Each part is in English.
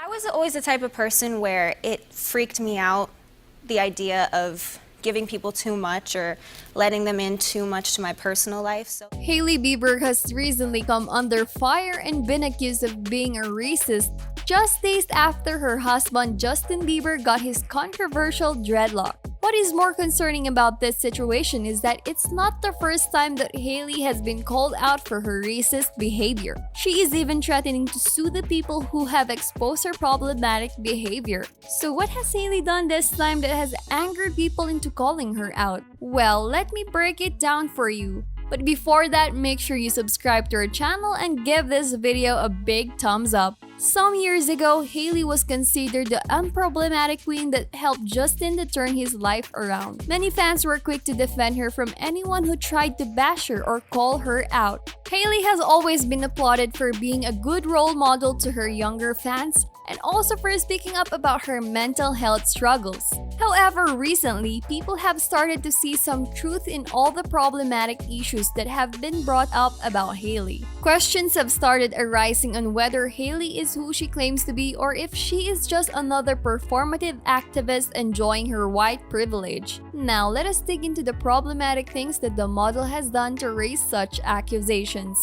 was always the type of person where it freaked me out, the idea of giving people too much or letting them in too much to my personal life. Hailey Bieber has recently come under fire and been accused of being a racist just days after her husband Justin Bieber got his controversial dreadlock. What is more concerning about this situation is that it's not the first time that Hailey has been called out for her racist behavior. She is even threatening to sue the people who have exposed her problematic behavior. So what has Hailey done this time that has angered people into calling her out? Well, let me break it down for you. But before that, make sure you subscribe to our channel and give this video a big thumbs up. Some years ago, Hailey was considered the unproblematic queen that helped Justin to turn his life around. Many fans were quick to defend her from anyone who tried to bash her or call her out. Hailey has always been applauded for being a good role model to her younger fans and also for speaking up about her mental health struggles. However, recently, people have started to see some truth in all the problematic issues that have been brought up about Hailey. Questions have started arising on whether Hailey is who she claims to be or if she is just another performative activist enjoying her white privilege. Now, let us dig into the problematic things that the model has done to raise such accusations.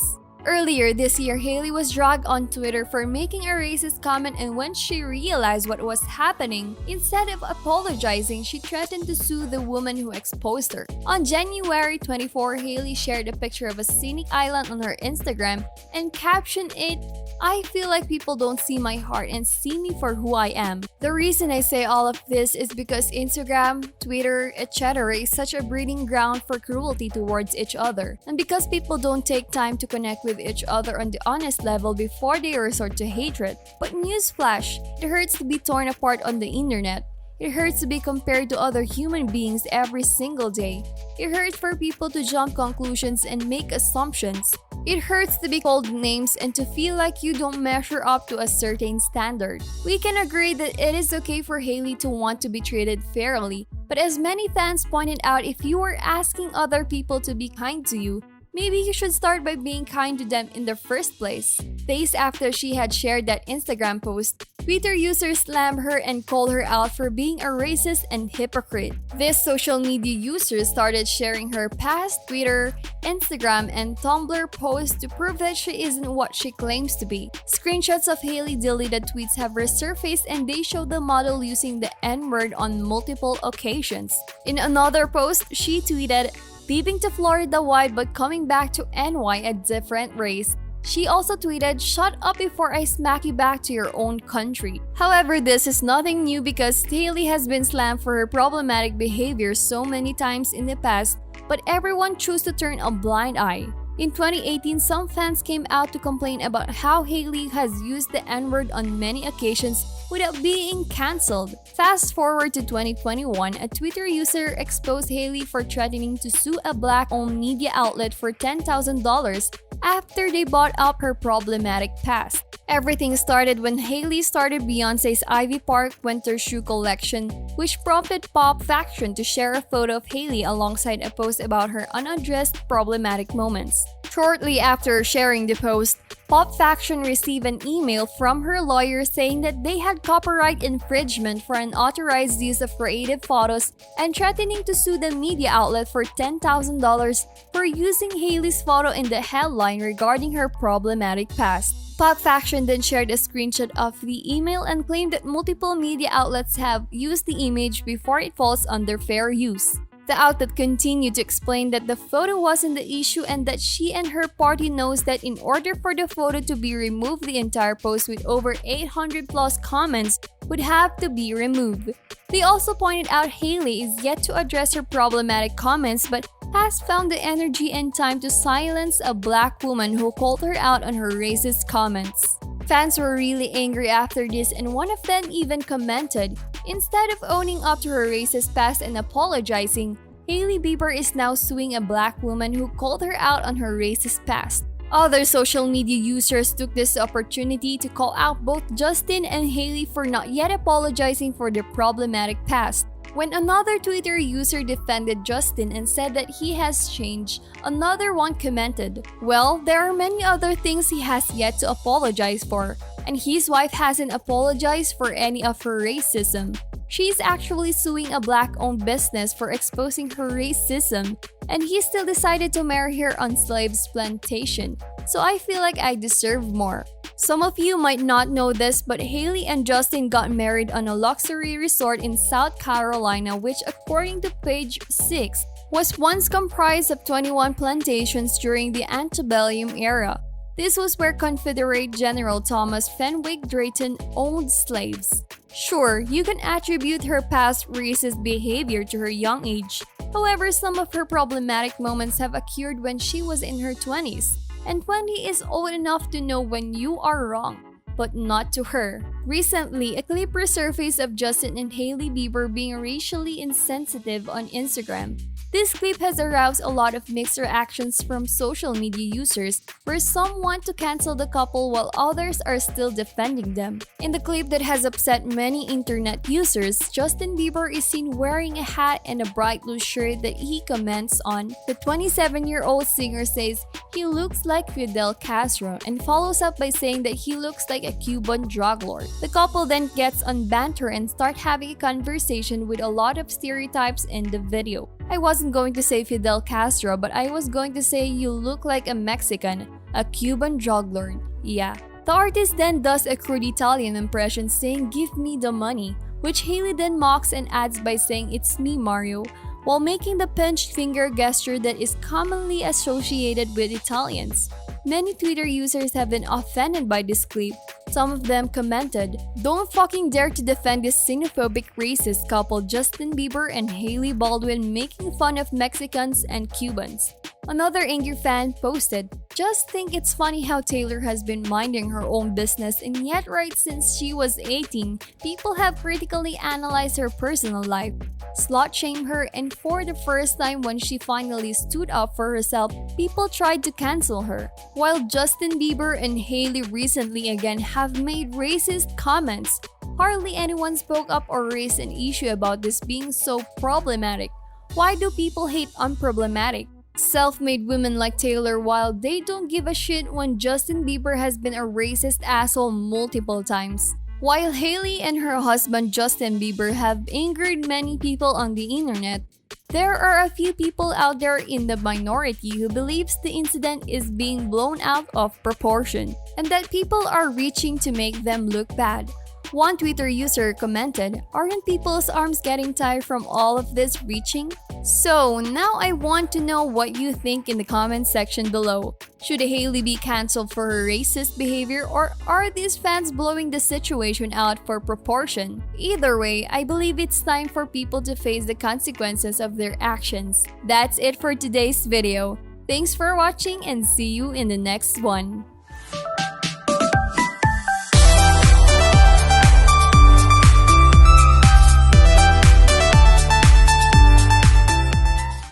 Earlier this year, Hailey was dragged on Twitter for making a racist comment, and when she realized what was happening, instead of apologizing, she threatened to sue the woman who exposed her. On January 24, Hailey shared a picture of a scenic island on her Instagram and captioned it, "I feel like people don't see my heart and see me for who I am." The reason I say all of this is because Instagram, Twitter, etc. is such a breeding ground for cruelty towards each other, and because people don't take time to connect with each other on the honest level before they resort to hatred. But newsflash, it hurts to be torn apart on the internet. It hurts to be compared to other human beings every single day. It hurts for people to jump conclusions and make assumptions. It hurts to be called names and to feel like you don't measure up to a certain standard. We can agree that it is okay for Hailey to want to be treated fairly, but as many fans pointed out, if you are asking other people to be kind to you, maybe you should start by being kind to them in the first place. Days after she had shared that Instagram post, Twitter users slammed her and called her out for being a racist and hypocrite. These social media users started sharing her past Twitter, Instagram, and Tumblr posts to prove that she isn't what she claims to be. Screenshots of Hailey deleted tweets have resurfaced, and they show the model using the N-word on multiple occasions. In another post, she tweeted, "Leaving to Florida white but coming back to NY a different race." She also tweeted, "Shut up before I smack you back to your own country." However, this is nothing new because Hailey has been slammed for her problematic behavior so many times in the past, but everyone chose to turn a blind eye. In 2018, some fans came out to complain about how Hailey has used the N-word on many occasions without being cancelled. Fast forward to 2021, a Twitter user exposed Hailey for threatening to sue a black-owned media outlet for $10,000 after they brought up her problematic past. Everything started when Hailey started Beyoncé's Ivy Park winter shoe collection, which prompted Pop Faction to share a photo of Hailey alongside a post about her unaddressed problematic moments. Shortly after sharing the post, Pop Faction received an email from her lawyer saying that they had copyright infringement for unauthorized use of creative photos and threatening to sue the media outlet for $10,000 for using Hailey's photo in the headline regarding her problematic past. Pop Faction then shared a screenshot of the email and claimed that multiple media outlets have used the image before it falls under fair use. The outlet continued to explain that the photo wasn't the issue and that she and her party knows that in order for the photo to be removed, the entire post with over 800 plus comments would have to be removed. They also pointed out Hailey is yet to address her problematic comments but has found the energy and time to silence a black woman who called her out on her racist comments. Fans were really angry after this, and one of them even commented, "Instead of owning up to her racist past and apologizing, Hailey Bieber is now suing a black woman who called her out on her racist past." Other social media users took this opportunity to call out both Justin and Hailey for not yet apologizing for their problematic past. When another Twitter user defended Justin and said that he has changed, another one commented, "Well, there are many other things he has yet to apologize for, and his wife hasn't apologized for any of her racism. She's actually suing a black-owned business for exposing her racism, and he still decided to marry her on slaves' plantation. So I feel like I deserve more." Some of you might not know this, but Hailey and Justin got married on a luxury resort in South Carolina, which according to page 6, was once comprised of 21 plantations during the antebellum era. This was where Confederate General Thomas Fenwick Drayton owned slaves. Sure, you can attribute her past racist behavior to her young age. However, some of her problematic moments have occurred when she was in her 20s. And 20 is old enough to know when you are wrong, but not to her. Recently, a clip resurfaced of Justin and Hailey Bieber being racially insensitive on Instagram. This clip has aroused a lot of mixed reactions from social media users, where some want to cancel the couple while others are still defending them. In the clip that has upset many internet users, Justin Bieber is seen wearing a hat and a bright blue shirt that he comments on. The 27-year-old singer says he looks like Fidel Castro and follows up by saying that he looks like a Cuban drug lord. The couple then gets on banter and start having a conversation with a lot of stereotypes in the video. I wasn't going to say Fidel Castro, but I was going to say you look like a Mexican, a Cuban drug lord. Yeah. The artist then does a crude Italian impression saying "give me the money," which Hailey then mocks and adds by saying "it's me, Mario," while making the pinched finger gesture that is commonly associated with Italians. Many Twitter users have been offended by this clip. Some of them commented, "Don't fucking dare to defend this xenophobic racist couple Justin Bieber and Hailey Baldwin making fun of Mexicans and Cubans." Another angry fan posted, "Just think it's funny how Taylor has been minding her own business and yet right since she was 18, people have critically analyzed her personal life, slut-shamed her, and for the first time when she finally stood up for herself, people tried to cancel her." While Justin Bieber and Hailey recently again have made racist comments, hardly anyone spoke up or raised an issue about this being so problematic. Why do people hate unproblematic, self-made women like Taylor while they don't give a shit when Justin Bieber has been a racist asshole multiple times? While Hailey and her husband Justin Bieber have angered many people on the internet, there are a few people out there in the minority who believes the incident is being blown out of proportion and that people are reaching to make them look bad. One Twitter user commented, "Aren't people's arms getting tired from all of this reaching?" So now I want to know what you think in the comment section below. Should Hailey be cancelled for her racist behavior, or are these fans blowing the situation out for proportion? Either way, I believe it's time for people to face the consequences of their actions. That's it for today's video. Thanks for watching and see you in the next one.